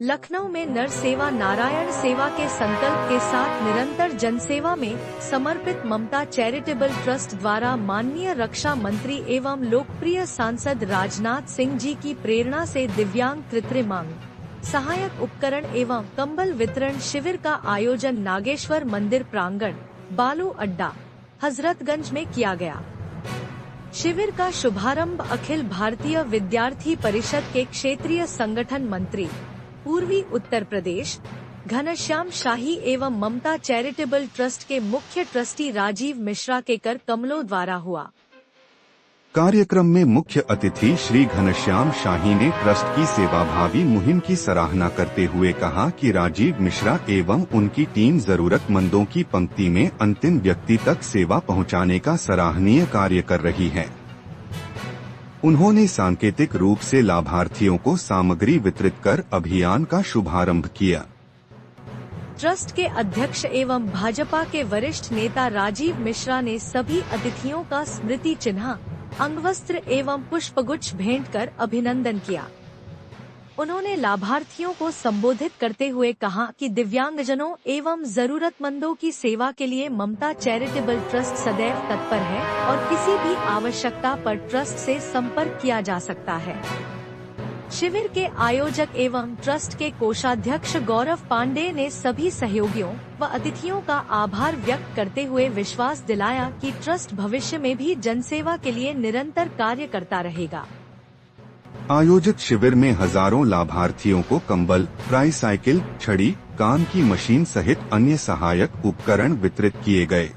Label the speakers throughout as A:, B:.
A: लखनऊ में नर सेवा नारायण सेवा के संकल्प के साथ निरंतर जनसेवा में समर्पित ममता चैरिटेबल ट्रस्ट द्वारा माननीय रक्षा मंत्री एवं लोकप्रिय सांसद राजनाथ सिंह जी की प्रेरणा से दिव्यांग कृत्रिमांग सहायक उपकरण एवं कंबल वितरण शिविर का आयोजन नागेश्वर मंदिर प्रांगण बालू अड्डा हजरतगंज में किया गया। शिविर का शुभारंभ अखिल भारतीय विद्यार्थी परिषद के क्षेत्रीय संगठन मंत्री पूर्वी उत्तर प्रदेश घनश्याम शाही एवं ममता चैरिटेबल ट्रस्ट के मुख्य ट्रस्टी राजीव मिश्रा के कर कमलों द्वारा हुआ।
B: कार्यक्रम में मुख्य अतिथि श्री घनश्याम शाही ने ट्रस्ट की सेवाभावी मुहिम की सराहना करते हुए कहा कि राजीव मिश्रा एवं उनकी टीम जरूरतमंदों की पंक्ति में अंतिम व्यक्ति तक सेवा पहुंचाने का सराहनीय कार्य कर रही है। उन्होंने सांकेतिक रूप से लाभार्थियों को सामग्री वितरित कर अभियान का शुभारंभ किया।
A: ट्रस्ट के अध्यक्ष एवं भाजपा के वरिष्ठ नेता राजीव मिश्रा ने सभी अतिथियों का स्मृति चिन्ह अंगवस्त्र एवं पुष्पगुच्छ भेंट कर अभिनंदन किया। उन्होंने लाभार्थियों को संबोधित करते हुए कहा कि दिव्यांगजनों एवं जरूरतमंदों की सेवा के लिए ममता चैरिटेबल ट्रस्ट सदैव तत्पर है और किसी भी आवश्यकता पर ट्रस्ट से संपर्क किया जा सकता है। शिविर के आयोजक एवं ट्रस्ट के कोषाध्यक्ष गौरव पांडे ने सभी सहयोगियों व अतिथियों का आभार व्यक्त करते हुए विश्वास दिलाया कि ट्रस्ट भविष्य में भी जनसेवा के लिए निरंतर कार्य करता रहेगा।
B: आयोजित शिविर में हजारों लाभार्थियों को कंबल, ट्राईसाइकिल, छड़ी, काम की मशीन सहित अन्य सहायक उपकरण वितरित किए गए।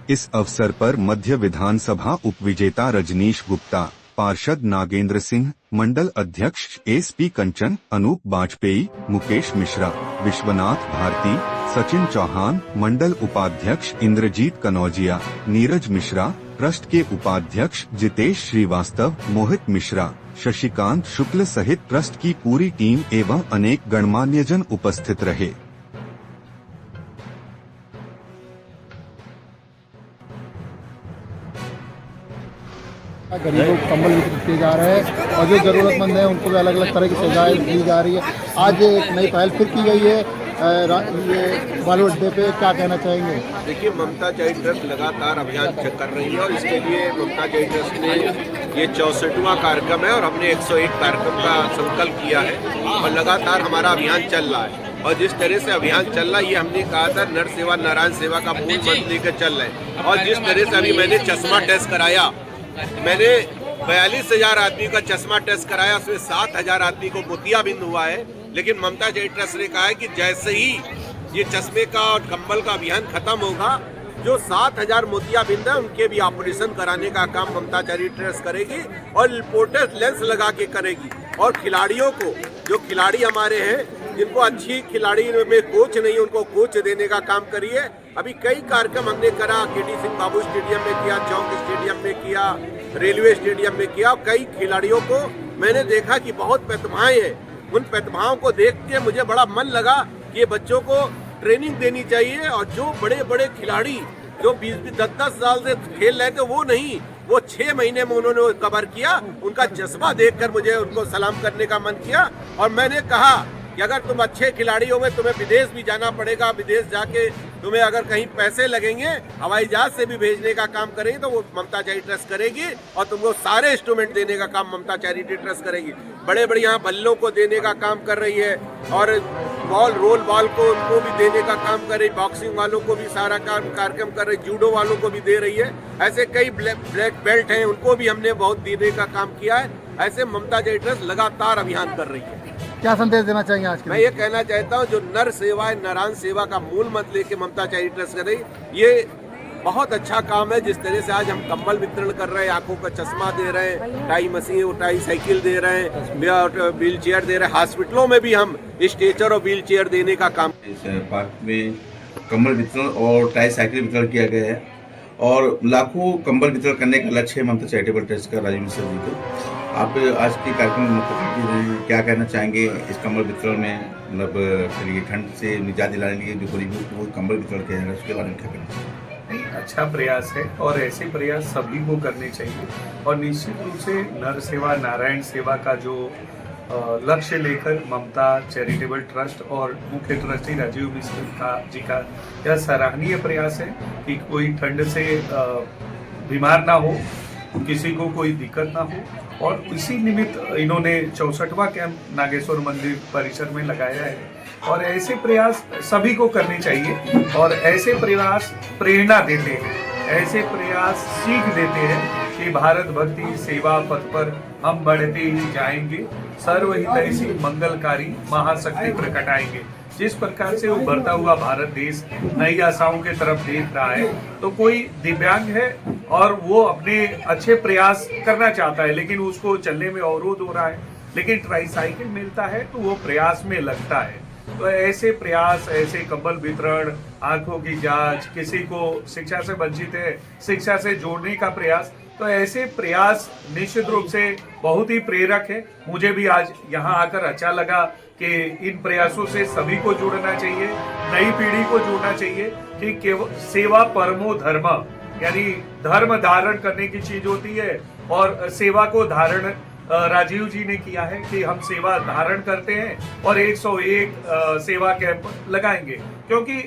B: इस अवसर पर मध्य विधानसभा उपविजेता रजनीश गुप्ता, पार्षद नागेंद्र सिंह, मंडल अध्यक्ष एसपी कंचन, अनूप बाजपेयी, मुकेश मिश्रा, विश्वनाथ भारती, सचिन चौहान, मंडल उपाध्यक्ष इंद्रजीत कनौजिया, नीरज मिश्रा, ट्रस्ट के उपाध्यक्ष जितेश श्रीवास्तव, मोहित मिश्रा, शशिकांत शुक्ल सहित ट्रस्ट की पूरी टीम एवं अनेक गणमान्यजन उपस्थित रहे।
C: गरीबों को कंबल वितरित किए जा रहे हैं और जो जरूरतमंद हैं उनको भी अलग अलग तरह की सुविधाएं दी जा रही है। आज एक नई पहल फिर की गई है ये बालू अड्डे पे, क्या कहना चाहेंगे?
D: देखिए, ममता चैरिटेबल ट्रस्ट लगातार अभियान कर रही है और इसके लिए ममता चैरिटेबल ट्रस्ट ने ये 64वां कार्यक्रम है और हमने 101 कार्यक्रम का संकल्प किया है और लगातार हमारा अभियान चल रहा है। और जिस तरह से अभियान चल रहा है, ये हमने कहा था नर सेवा नारायण सेवा का मूल मंत्र लेकर चल रहे हैं। और जिस तरह से अभी मैंने चश्मा टेस्ट कराया, मैंने 42,000 आदमी का चश्मा टेस्ट कराया, उसमें 7,000 आदमी को मोतियाबिंद हुआ है। लेकिन ममता चैरिटेबल ट्रस्ट ने कहा है कि जैसे ही ये चश्मे का और कंबल का अभियान खत्म होगा, जो 7,000 मोतियाबिंद है उनके भी ऑपरेशन कराने का काम ममता चैरिटेबल ट्रस्ट करेगी और रिपोर्टर लेंस लगा के करेगी। और खिलाड़ियों को, जो खिलाड़ी हमारे हैं जिनको अच्छी खिलाड़ी में कोच नहीं, उनको कोच देने का काम करिए। अभी कई कार्यक्रम हमने करा, केडी सिंह बाबू स्टेडियम में किया, चौक स्टेडियम में किया, रेलवे स्टेडियम में किया। कई खिलाड़ियों को मैंने देखा कि बहुत प्रतिभाएं हैं। उन प्रतिभाओं को देख के मुझे बड़ा मन लगा कि ये बच्चों को ट्रेनिंग देनी चाहिए। और जो बड़े बड़े खिलाड़ी जो 20-10 साल से खेल रहे थे वो नहीं, वो 6 महीने में उन्होंने कवर किया। उनका जज्बा देखकर मुझे उनको सलाम करने का मन किया। और मैंने कहा कि अगर तुम अच्छे खिलाड़ी हो में तुम्हें विदेश भी जाना पड़ेगा, विदेश जाके तुम्हें अगर कहीं पैसे लगेंगे, हवाई जहाज से भी भेजने का काम करेंगे तो वो ममता चैरिटेबल ट्रस्ट करेगी और तुमको सारे इंस्ट्रूमेंट देने का काम ममता चैरिटेबल ट्रस्ट करेगी। बड़े बड़े यहाँ बल्लों को देने का काम कर रही है और बॉल, रोल बॉल को उनको भी देने का काम कर रही, बॉक्सिंग वालों को भी सारा कार्यक्रम कर रही, जूडो वालों को भी दे रही है। ऐसे कई ब्लैक बेल्ट हैं, उनको भी हमने बहुत देने का काम किया है। ऐसे ममता चैरिटेबल ट्रस्ट लगातार अभियान कर रही है।
C: क्या संदेश देना चाहेंगे आज के?
D: मैं ये कहना चाहता हूँ, जो नर सेवा है नारायण सेवा का मूल मंत्र लेके ममता चैरिटेबल ट्रस्ट कर रही, ये बहुत अच्छा काम है। जिस तरह से आज हम कंबल वितरण कर रहे हैं, आंखों का चश्मा दे रहे हैं, टाई मशीन, टाई साइकिल दे रहे हैं, व्हील चेयर दे रहे हैं, हॉस्पिटलों में भी हम स्ट्रेचर और व्हील चेयर देने का काम।
E: इस पार्क में कंबल वितरण और टाई साइकिल वितरण किया गया है और लाखों कंबल वितरण करने का लक्ष्य है ममता चैरिटेबल ट्रस्ट का। राजीव मिश्रा जी को आप आज के कार्यक्रम में मुख्य अतिथि रहे हैं, क्या कहना चाहेंगे इस कंबल वितरण में? मतलब ठंड से निजात दिलाने के लिए जो गरीबों को कंबल वितरण किया जाएगा, उसके बारे में क्या कहना?
F: अच्छा प्रयास है और ऐसे प्रयास सभी को करने चाहिए। और निश्चित रूप से नर सेवा नारायण सेवा का जो लक्ष्य लेकर ममता चैरिटेबल ट्रस्ट और मुख्य ट्रस्टी राजीव मिश्र जी का यह सराहनीय प्रयास है कि कोई ठंड से बीमार ना हो, किसी को कोई दिक्कत ना हो, और इसी निमित्त इन्होंने 64वां कैंप नागेश्वर मंदिर परिसर में लगाया है। और ऐसे प्रयास सभी को करने चाहिए, और ऐसे प्रयास प्रेरणा देते हैं, ऐसे प्रयास सीख देते हैं कि भारत भक्ति सेवा पथ पर हम बढ़ते ही जाएंगे, सर्वहितैषी मंगलकारी महाशक्ति प्रकटाएंगे। जिस प्रकार से उभरता हुआ भारत देश नई आशाओं के तरफ देख रहा है, तो कोई दिव्यांग है और वो अपने अच्छे प्रयास करना चाहता है लेकिन उसको चलने में अवरोध हो रहा है, लेकिन ट्राईसाइकिल मिलता है तो वो प्रयास में लगता है। तो ऐसे प्रयास, ऐसे कंबल वितरण, आंखों की जांच, किसी को शिक्षा से वंचित है शिक्षा से जोड़ने का प्रयास, तो ऐसे प्रयास निश्चित रूप से बहुत ही प्रेरक है। मुझे भी आज यहाँ आकर अच्छा लगा कि इन प्रयासों से सभी को जुड़ना चाहिए, नई पीढ़ी को जुड़ना चाहिए कि केवल सेवा परमो धर्म, यानी धर्म धारण करने की चीज होती है, और सेवा को धारण राजीव जी ने किया है कि हम सेवा धारण करते हैं और 101 सेवा कैंप लगाएंगे। क्योंकि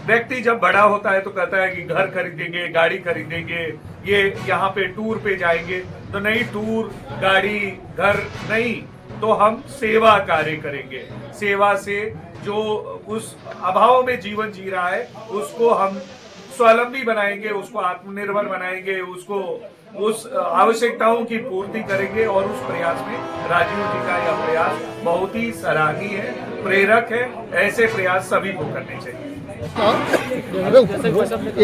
F: व्यक्ति जब बड़ा होता है तो कहता है कि घर खरीदेंगे, गाड़ी खरीदेंगे, ये यहाँ पे टूर पे जाएंगे, तो नहीं, टूर गाड़ी घर नहीं, तो हम सेवा कार्य करेंगे। सेवा से जो उस अभाव में जीवन जी रहा है उसको हम स्वावलंबी बनाएंगे, उसको आत्मनिर्भर बनाएंगे, उसको उस आवश्यकताओं की पूर्ति करेंगे। और उस प्रयास में राजीव जी का यह प्रयास बहुत ही सराहनीय है, प्रेरक है। ऐसे प्रयास सभी को करने चाहिए।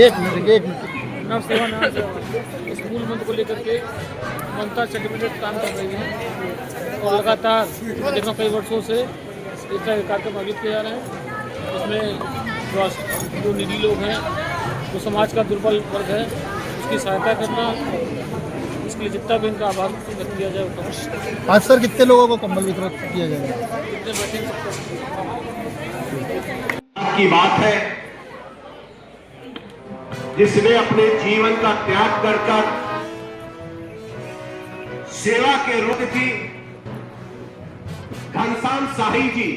C: एक मिनट
G: नाम सेवा नाम से स्कूल मंथ को लेकर के ममता चैरिटेबल काम कर रही है, और लगातार देखो कई वर्षों से इसका कार्यक्रम आयोजित किए जा रहे हैं। इसमें जो निजी लोग हैं, जो समाज का दुर्बल वर्ग है, उसकी सहायता करना, इसके लिए जितना भी इनका आभार व्यक्त किया जाए उतना।
C: आज सर कितने लोगों को कंबल वितरण किया जाएगा?
G: कितने बैठे
H: की बात है जिसने अपने जीवन का त्याग कर सेवा के रुख थी। घनश्याम शाही जी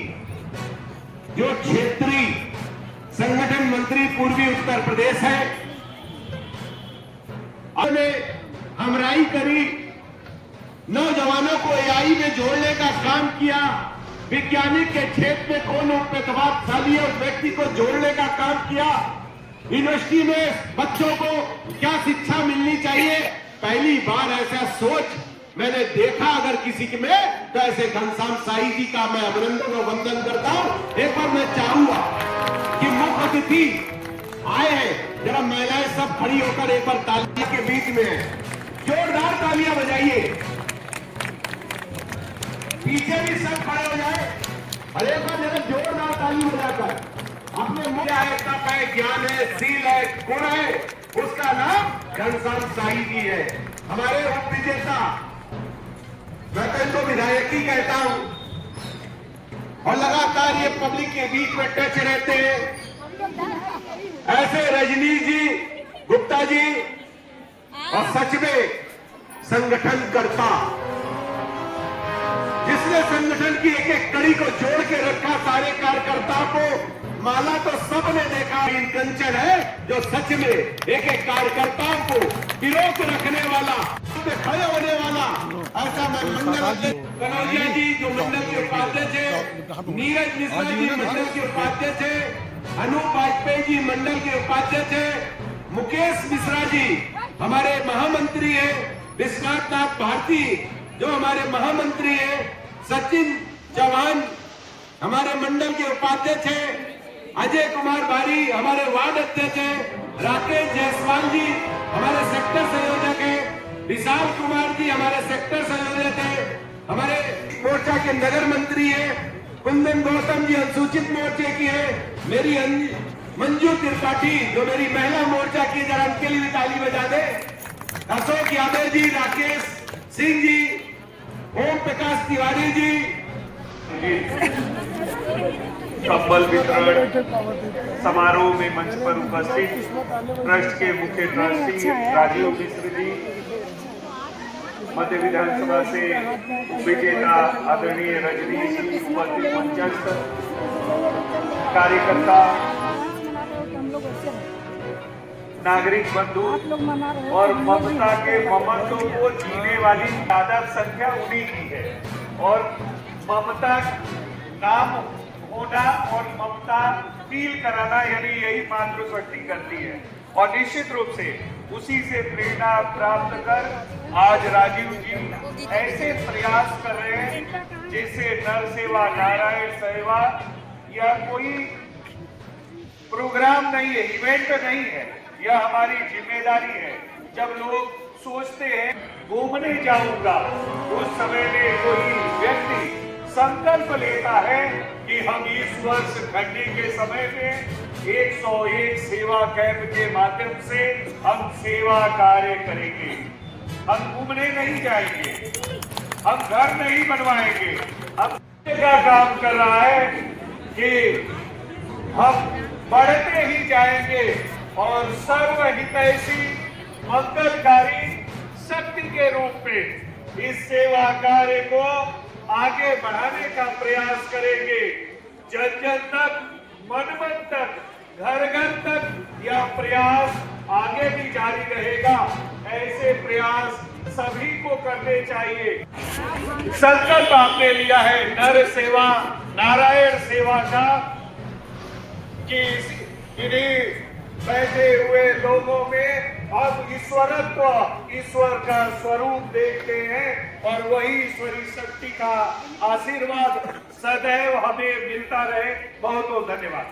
H: जो क्षेत्रीय संगठन मंत्री पूर्वी उत्तर प्रदेश है, हमने हमराई करी, नौजवानों को एआई में जोड़ने का काम किया, वैज्ञानिक के क्षेत्र में कौन प्रतिभाशाली है उस व्यक्ति को जोड़ने का काम किया, यूनिवर्सिटी में बच्चों को क्या शिक्षा मिलनी चाहिए, पहली बार ऐसा सोच मैंने देखा अगर किसी के में, तो ऐसे घनश्याम शाही जी का मैं अभिनंदन और वंदन करता हूं। एक बार मैं चाहूंगा कि मुख्य अतिथि आए हैं, जरा महिलाएं सब खड़ी होकर एक बार तालियों के बीच में जोरदार तालियां बजाइए, पीछे भी सब खड़े हो जाए, और एक बार जरा जोरदार ताली बजाकर अपने मुख्य है, तप है, ज्ञान है, शील है, गुण है, उसका नाम घनश्याम शाही जी है। हमारे उप विजेता, मैं तो इनको विधायक ही कहता हूं, और लगातार ये पब्लिक के बीच में टच रहते हैं। ऐसे रजनी जी, गुप्ता जी, और सच में संगठन करता, जिसने संगठन की एक एक कड़ी को जोड़ के रखा, सारे कार्यकर्ताओं को माला तो सबने देखा, कंचन है जो सच में एक एक कार्यकर्ताओं को विरोध रखने वाला, खड़े होने वाला, ऐसा मैं मंडल कनौजिया जी जो मंडल के उपाध्यक्ष है, नीरज मिश्रा जी मंडल के उपाध्यक्ष है, अनूप वाजपेयी जी मंडल के उपाध्यक्ष है, मुकेश मिश्रा जी हमारे महामंत्री है, विश्वनाथ भारती जो हमारे महामंत्री है, सचिन चौहान हमारे मंडल के उपाध्यक्ष है, अजय कुमार बारी हमारे वार्ड अध्यक्ष है, राकेश जायसवाल जी हमारे सेक्टर संयोजक है, विशाल कुमार जी हमारे सेक्टर संयोजक है, हमारे मोर्चा के नगर मंत्री है, कुंदन गौतम जी अनुसूचित मोर्चे की है, मेरी मंजू त्रिपाठी जो मेरी महिला मोर्चा की, जरा उनके लिए भी ताली बजा दे, अशोक यादव जी, राकेश सिंह जी, ओम प्रकाश तिवारी जी।
F: कंबल वितरण समारोह में मंच पर उपस्थित ट्रस्ट के मुख्य ट्रस्टी राजीव मिश्र जी, मध्य विधानसभा से विजेता आदरणीय रजनीश जी, उपस्थित मंचस्थ कार्यकर्ता, नागरिक बंधु और ममता के ममत्व को जीने वाली ज्यादा संख्या उन्हीं की है। और ममता नाम होना और ममता फील कराना, यानी यही मातृशक्ति करती है। और निश्चित रूप से उसी से प्रेरणा प्राप्त कर आज राजीव जी ऐसे प्रयास कर रहे हैं जैसे नर सेवा नारायण सेवा या कोई प्रोग्राम नहीं है, इवेंट नहीं है, यह हमारी जिम्मेदारी है। जब लोग सोचते हैं घूमने जाऊंगा, उस समय में कोई व्यक्ति संकल्प लेता है कि हम इस वर्ष ठंडी के समय में 101 सेवा कैंप के माध्यम से हम सेवा कार्य करेंगे। हम घूमने नहीं जाएंगे, हम घर नहीं बनवाएंगे, हम का काम कर रहा है कि हम बढ़ते ही जाएंगे और सर्वहितैषी मंगलकारी शक्ति के रूप में इस सेवा कार्य को आगे बढ़ाने का प्रयास करेंगे। जन जन तक, मन मन तक, घर घर तक यह प्रयास आगे भी जारी रहेगा। ऐसे प्रयास सभी को करने चाहिए। संकल्प आपने लिया है नर सेवा नारायण सेवा का, कि इन्हीं बैठे हुए लोगों में हम ईश्वरत्व, ईश्वर का स्वरूप देखते हैं और वही ईश्वरी शक्ति का आशीर्वाद सदैव हमें मिलता रहे। बहुत बहुत धन्यवाद।